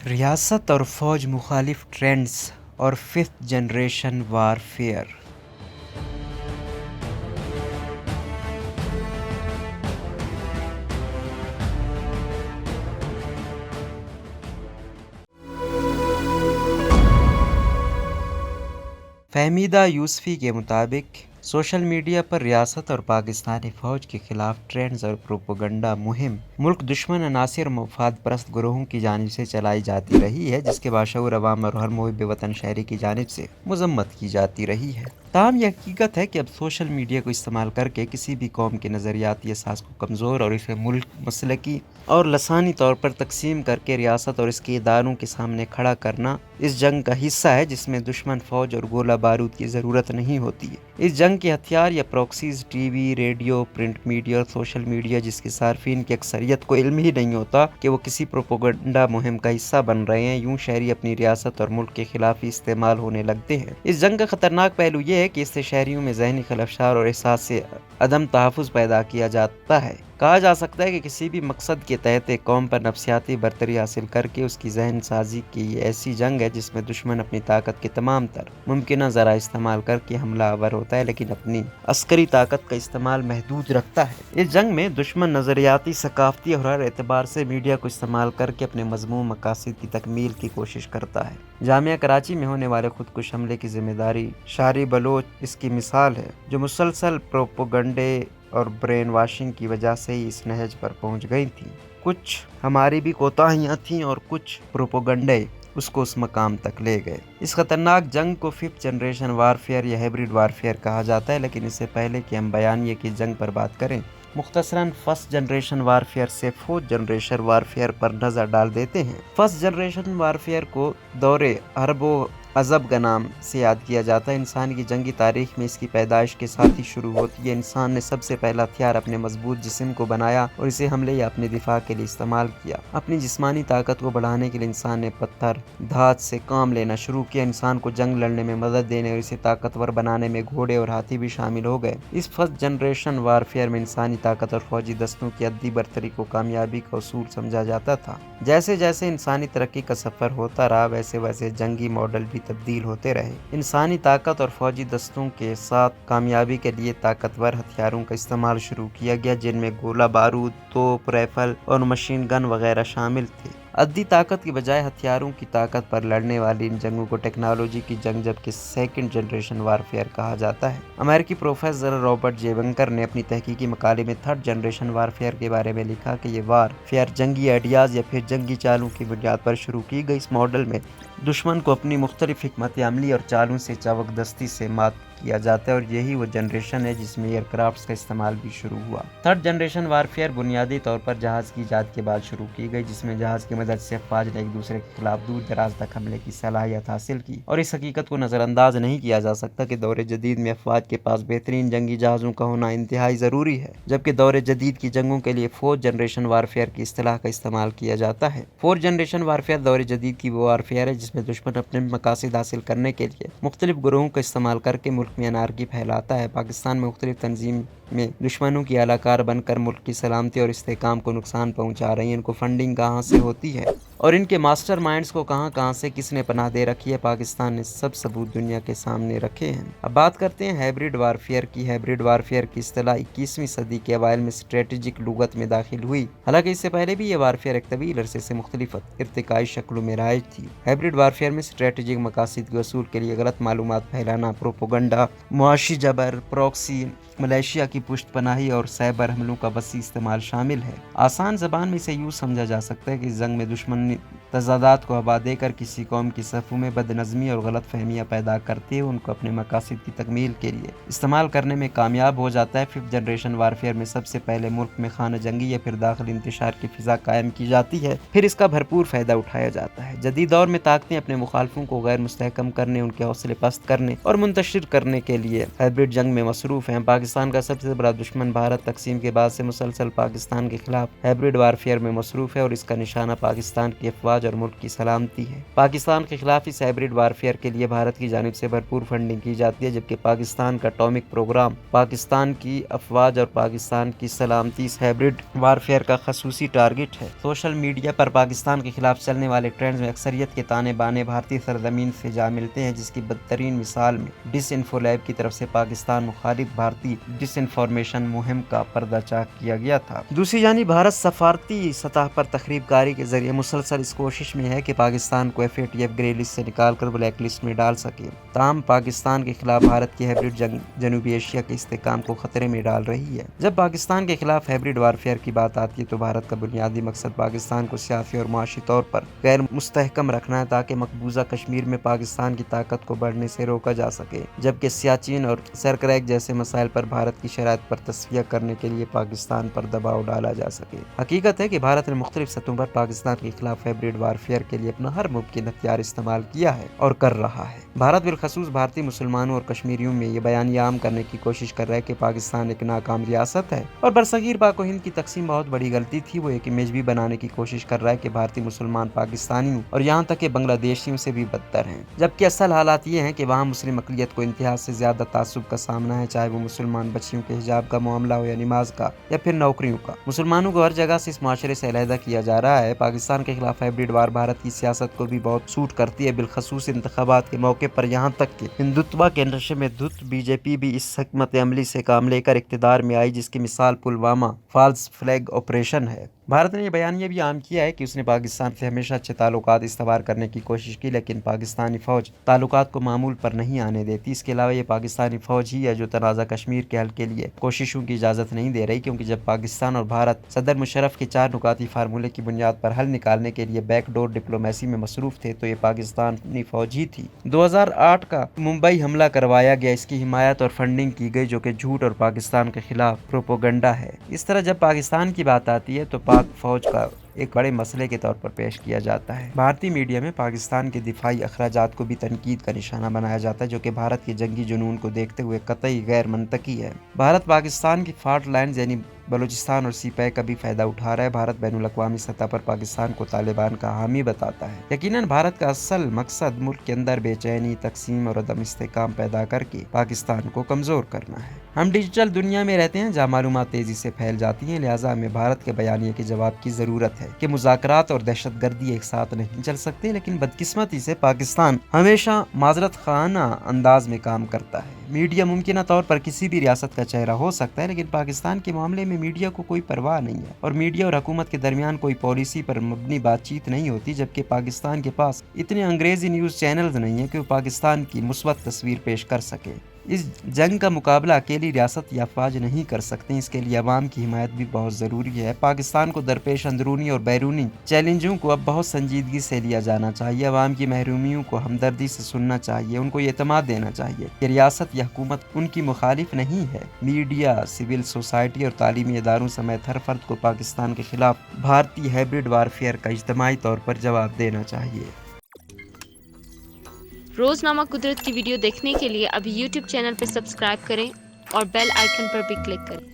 ریاست اور فوج مخالف ٹرینڈز اور fifth generation warfare. Fahmida Yusufi کے مطابق سوشل میڈیا پر ریاست اور پاکستانی فوج کے خلاف ٹرینڈز اور پروپیگنڈا مہم ملک دشمن عناصر اور مفاد پرست گروہوں کی جانب سے چلائی جاتی رہی ہے، جس کے باشعور عوام اور ہر محب وطن شہری کی جانب سے مذمت کی جاتی رہی ہے۔ تاہم یہ حقیقت ہے کہ اب سوشل میڈیا کو استعمال کر کے کسی بھی قوم کے نظریاتی اساس کو کمزور اور اسے ملک مسلکی اور لسانی طور پر تقسیم کر کے ریاست اور اس کے اداروں کے سامنے کھڑا کرنا اس جنگ کا حصہ ہے جس میں دشمن فوج اور گولہ بارود کی ضرورت نہیں ہوتی ہے۔ اس جنگ کے ہتھیار یا proxies T V, radio, print media اور سوشل میڈیا، جس کے صارفین کی اکثریت کو علم ہی نہیں ہوتا کہ وہ کسی پروپیگنڈا مہم کا حصہ بن رہے ہیں، یوں شہری اپنی ریاست اور ملک کے خلاف ہی استعمال ہونے لگتے ہیں۔ اس جنگ کا خطرناک پہلو یہ ہے کہ اس سے شہریوں میں ذہنی خلفشار اور احساس سے عدم تحفظ پیدا کیا جاتا ہے۔ کہا جا سکتا ہے کہ کسی بھی مقصد کے تحت ایک قوم پر نفسیاتی برتری حاصل کر کے اس کی ذہن سازی کی یہ ایسی جنگ ہے جس میں دشمن اپنی طاقت کے تمام تر ممکنہ ذرائع استعمال کر کے حملہ آور ہوتا ہے، لیکن اپنی عسکری طاقت کا استعمال محدود رکھتا ہے۔ اس جنگ میں دشمن نظریاتی، ثقافتی اور ہر اعتبار سے میڈیا کو استعمال کر کے اپنے مذموم مقاصد کی تکمیل کی کوشش کرتا ہے۔ جامعہ کراچی میں ہونے والے خودکش حملے کی ذمہ داری شاری بلوچ اس کی مثال ہے، جو مسلسل پروپیگنڈے اور برین واشنگ کی وجہ سے ہی اس نہج پر پہنچ گئی تھی۔ کچھ ہماری بھی کوتاہیاں تھیں اور کچھ پروپیگنڈے اس کو اس مقام تک لے گئے۔ اس خطرناک جنگ کو ففتھ جنریشن وارفیئر یا ہیبریڈ وارفیئر کہا جاتا ہے، لیکن اس سے پہلے کہ ہم بیانیے کی جنگ پر بات کریں، مختصراً فرسٹ جنریشن وارفیئر سے فورتھ جنریشن وارفیئر پر نظر ڈال دیتے ہیں۔ فرسٹ جنریشن وارفیئر کو دور حرب و عزب کا نام سے یاد کیا جاتا ہے۔ انسان کی جنگی تاریخ میں اس کی پیدائش کے ساتھ ہی شروع ہوتی ہے۔ انسان نے سب سے پہلا ہتھیار اپنے مضبوط جسم کو بنایا اور اسے حملے یا اپنے دفاع کے لیے استعمال کیا۔ اپنی جسمانی طاقت کو بڑھانے کے لیے انسان نے پتھر، دھات سے کام لینا شروع کیا۔ انسان کو جنگ لڑنے میں مدد دینے اور اسے طاقتور بنانے میں گھوڑے اور ہاتھی بھی شامل ہو گئے۔ اس فرسٹ جنریشن وارفیئر میں انسانی طاقت اور فوجی دستوں کی عددی برتری کو کامیابی کا اصول سمجھا جاتا تھا۔ جیسے جیسے انسانی ترقی کا سفر ہوتا رہا، ویسے ویسے جنگی ماڈل بھی تبدیل ہوتے رہے۔ انسانی طاقت اور فوجی دستوں کے ساتھ کامیابی کے لیے طاقتور ہتھیاروں کا استعمال شروع کیا گیا، جن میں گولہ بارود، توپ، رائفل اور مشین گن وغیرہ شامل تھے۔ عددی طاقت کی بجائے ہتھیاروں کی طاقت پر لڑنے والی ان جنگوں کو ٹیکنالوجی کی جنگ جبکہ سیکنڈ جنریشن وارفیئر کہا جاتا ہے۔ امریکی پروفیسر رابرٹ جے ونکر نے اپنی تحقیقی مقالے میں تھرڈ جنریشن وارفیئر کے بارے میں لکھا کہ یہ وارفیئر جنگی آئیڈیاز یا پھر جنگی چالوں کی بنیاد پر شروع کی گئی۔ اس ماڈل میں دشمن کو اپنی مختلف حکمت عملی اور چالوں سے چاوک دستی سے مات کیا جاتا ہے، اور یہی وہ جنریشن ہے جس میں ایئر کرافٹس کا استعمال بھی شروع ہوا۔ تھرڈ جنریشن وارفیئر بنیادی طور پر جہاز کی ایجاد کے بعد شروع کی گئی، جس میں جہاز کی مدد سے افواج نے ایک دوسرے کے خلاف دور دراز تک حملے کی صلاحیت حاصل کی۔ اور اس حقیقت کو نظر انداز نہیں کیا جا سکتا کہ دور جدید میں افواج کے پاس بہترین جنگی جہازوں کا ہونا انتہائی ضروری ہے، جبکہ دور جدید کی جنگوں کے لیے فورتھ جنریشن وارفیئر کی اصطلاح کا استعمال کیا جاتا ہے۔ فورتھ جنریشن وارفیئر دور جدید کی وہ وارفیئر ہے جس میں دشمن اپنے مقاصد حاصل کرنے کے لیے مختلف گروہوں کا استعمال کر کے ملک میں انارکی پھیلاتا ہے۔ پاکستان میں مختلف تنظیم میں دشمنوں کی اعلی کار بن کر ملک کی سلامتی اور استحکام کو نقصان پہنچا رہی ہیں۔ ان کو فنڈنگ کہاں سے ہوتی ہے اور ان کے ماسٹر مائنڈز کو کہاں کہاں سے کس نے پناہ دے رکھی ہے، پاکستان نے سب ثبوت دنیا کے سامنے رکھے ہیں۔ اب بات کرتے ہیں ہیبریڈ وارفیئر کی۔ ہیبریڈ وارفیئر کی اصطلاح 21ویں صدی کے اوائل میں اسٹریٹجک لغت میں داخل ہوئی، حالانکہ اس سے پہلے بھی یہ وارفیئر ایک طویل عرصے سے مختلف ارتقائی شکلوں میں رائج تھی۔ ہیبریڈ وارفیئر میں اسٹریٹجک مقاصد کے حصول کے لیے غلط معلومات پھیلانا، پروپیگنڈا، معاشی جبر، پراکسی، ملیشیا کی پشت پناہی اور سائبر حملوں کا وسیع استعمال شامل ہے۔ آسان زبان میں اسے یوں سمجھا جا سکتا ہے کہ اس جنگ میں دشمن تضادات کو ہوا دے کر کسی قوم کی صفوں میں بد نظمی اور غلط فہمیاں پیدا کرتے ہوئے ان کو اپنے مقاصد کی تکمیل کے لیے استعمال کرنے میں کامیاب ہو جاتا ہے۔ ففتھ جنریشن وارفیئر میں سب سے پہلے ملک میں خانہ جنگی یا پھر داخلی انتشار کی فضا قائم کی جاتی ہے، پھر اس کا بھرپور فائدہ اٹھایا جاتا ہے۔ جدید دور میں طاقتیں اپنے مخالفوں کو غیر مستحکم کرنے، ان کے حوصلے پست کرنے اور منتشر کرنے کے لیے ہائبرڈ جنگ میں مصروف ہیں۔ پاکستان کا سب سے بڑا دشمن بھارت تقسیم کے بعد سے مسلسل پاکستان کے خلاف ہائبرڈ وارفیئر میں مصروف ہے، اور اس کا نشانہ پاکستان کی افواج افواج اور ملک کی سلامتی ہے۔ پاکستان کے خلاف اس ہائبرڈ وارفیئر کے لیے بھارت کی جانب سے بھرپور فنڈنگ کی جاتی ہے، جبکہ پاکستان کا اٹامک پروگرام، پاکستان کی افواج اور پاکستان کی سلامتی اس ہائبرڈ وارفیئر کا خصوصی ٹارگٹ ہے۔ سوشل میڈیا پر پاکستان کے خلاف چلنے والے ٹرینڈز میں اکثریت کے تانے بانے بھارتی سرزمین سے جا ملتے ہیں، جس کی بدترین مثال میں ڈس انفو لیب کی طرف سے پاکستان مخالف بھارتی ڈس انفارمیشن مہم کا پردہ چاک کیا گیا تھا۔ دوسری جانب بھارت سفارتی سطح پر تخریب کاری کے ذریعے مسلسل اس کوشش میں ہے کہ پاکستان کو FATF گرے لسٹ سے نکال کر بلیک لسٹ میں ڈال سکے۔ تاہم پاکستان کے خلاف بھارت کی ہائبرڈ جنگ جنوبی ایشیا کے استحکام کو خطرے میں ڈال رہی ہے۔ جب پاکستان کے خلاف ہائبرڈ وارفیئر کی بات آتی ہے تو بھارت کا بنیادی مقصد پاکستان کو سیاسی اور معاشی طور پر غیر مستحکم رکھنا ہے، تاکہ مقبوضہ کشمیر میں پاکستان کی طاقت کو بڑھنے سے روکا جا سکے، جبکہ سیاچین اور سرکریک جیسے مسائل پر بھارت کی شرائط پر تصفیہ کرنے کے لیے پاکستان پر دباؤ ڈالا جا سکے۔ حقیقت ہے کہ بھارت نے مختلف سطحوں پر پاکستان کے خلاف ہائبرڈ وارفیئر کے لیے اپنا ہر ممکن ہتھیار استعمال کیا ہے اور کر رہا ہے۔ بھارت بالخصوص بھارتی مسلمانوں اور کشمیریوں میں یہ بیانیہ عام کرنے کی کوشش کر رہا ہے کہ پاکستان ایک ناکام ریاست ہے اور برصغیر پاک و ہند کی تقسیم بہت بڑی غلطی تھی۔ وہ ایک امیج بھی بنانے کی کوشش کر رہا ہے کہ بھارتی مسلمان پاکستانیوں اور یہاں تک کہ بنگلہ دیشیوں سے بھی بدتر ہیں، جبکہ اصل حالات یہ ہیں کہ وہاں مسلم اقلیت کو انتہا سے زیادہ تعصب کا سامنا ہے، چاہے وہ مسلمان بچیوں کے حجاب کا معاملہ ہو یا نماز کا یا پھر نوکریوں کا۔ مسلمانوں کو ہر جگہ سے اس معاشرے سے علیحدہ کیا جا رہا ہے۔ پاکستان کے خلاف ہائبرڈ وار بھارت کی سیاست کو بھی بہت سوٹ کرتی ہے، بالخصوص انتخابات کے موقع پر، یہاں تک کہ ہندوتوا کے نشے میں دھت BJP بھی اس حکمت عملی سے کام لے کر اقتدار میں آئی، جس کی مثال پلوامہ فالس فلیگ آپریشن ہے۔ بھارت نے یہ بیانیہ بھی عام کیا ہے کہ اس نے پاکستان سے ہمیشہ اچھے تعلقات استوار کرنے کی کوشش کی، لیکن پاکستانی فوج تعلقات کو معمول پر نہیں آنے دیتی۔ اس کے علاوہ یہ پاکستانی فوج ہی ہے جو تنازع کشمیر کے حل کے لیے کوششوں کی اجازت نہیں دے رہی، کیونکہ جب پاکستان اور بھارت صدر مشرف کے 4 نکاتی فارمولے کی بنیاد پر حل نکالنے کے لیے بیک ڈور ڈپلومیسی میں مصروف تھے تو یہ پاکستانی فوج ہی تھی۔ 2008 کا ممبئی حملہ کروایا گیا، اس کی حمایت اور فنڈنگ کی گئی، جو کہ جھوٹ اور پاکستان کے خلاف پروپیگنڈا ہے۔ اس طرح جب پاکستان کی بات آتی ہے تو پاک فوج کا ایک بڑے مسئلے کے طور پر پیش کیا جاتا ہے۔ بھارتی میڈیا میں پاکستان کے دفاعی اخراجات کو بھی تنقید کا نشانہ بنایا جاتا ہے، جو کہ بھارت کے جنگی جنون کو دیکھتے ہوئے قطعی غیر منطقی ہے۔ بھارت پاکستان کی فالٹ لائنز یعنی بلوچستان اور سیپے کا بھی فائدہ اٹھا رہا ہے۔ بھارت بین الاقوامی سطح پر پاکستان کو طالبان کا حامی بتاتا ہے۔ یقیناً بھارت کا اصل مقصد ملک کے اندر بے چینی، تقسیم اور عدم استحکام پیدا کر کے پاکستان کو کمزور کرنا ہے۔ ہم ڈیجیٹل دنیا میں رہتے ہیں جہاں معلومات تیزی سے پھیل جاتی ہیں، لہٰذا ہمیں بھارت کے بیانیے کے جواب کی ضرورت ہے کہ مذاکرات اور دہشت گردی ایک ساتھ نہیں چل سکتے، لیکن بدقسمتی سے پاکستان ہمیشہ معذرت خواہانہ انداز میں کام کرتا ہے۔ میڈیا ممکنہ طور پر کسی بھی ریاست کا چہرہ ہو سکتا ہے، لیکن پاکستان کے معاملے میں میڈیا کو کوئی پرواہ نہیں ہے اور میڈیا اور حکومت کے درمیان کوئی پالیسی پر مبنی بات چیت نہیں ہوتی، جبکہ پاکستان کے پاس اتنے انگریزی نیوز چینلز نہیں ہیں کہ وہ پاکستان کی مثبت تصویر پیش کر سکے۔ اس جنگ کا مقابلہ اکیلی ریاست یا افواج نہیں کر سکتے، اس کے لیے عوام کی حمایت بھی بہت ضروری ہے۔ پاکستان کو درپیش اندرونی اور بیرونی چیلنجوں کو اب بہت سنجیدگی سے لیا جانا چاہیے۔ عوام کی محرومیوں کو ہمدردی سے سننا چاہیے، ان کو یہ اعتماد دینا چاہیے کہ ریاست یا حکومت ان کی مخالف نہیں ہے۔ میڈیا، سول سوسائٹی اور تعلیمی اداروں سمیت ہر فرد کو پاکستان کے خلاف بھارتی ہائبرڈ وارفیئر کا اجتماعی طور پر جواب دینا چاہیے۔ روزنامہ قدرت کی ویڈیو دیکھنے کے لیے ابھی YouTube چینل پر سبسکرائب کریں اور بیل آئیکن پر بھی کلک کریں۔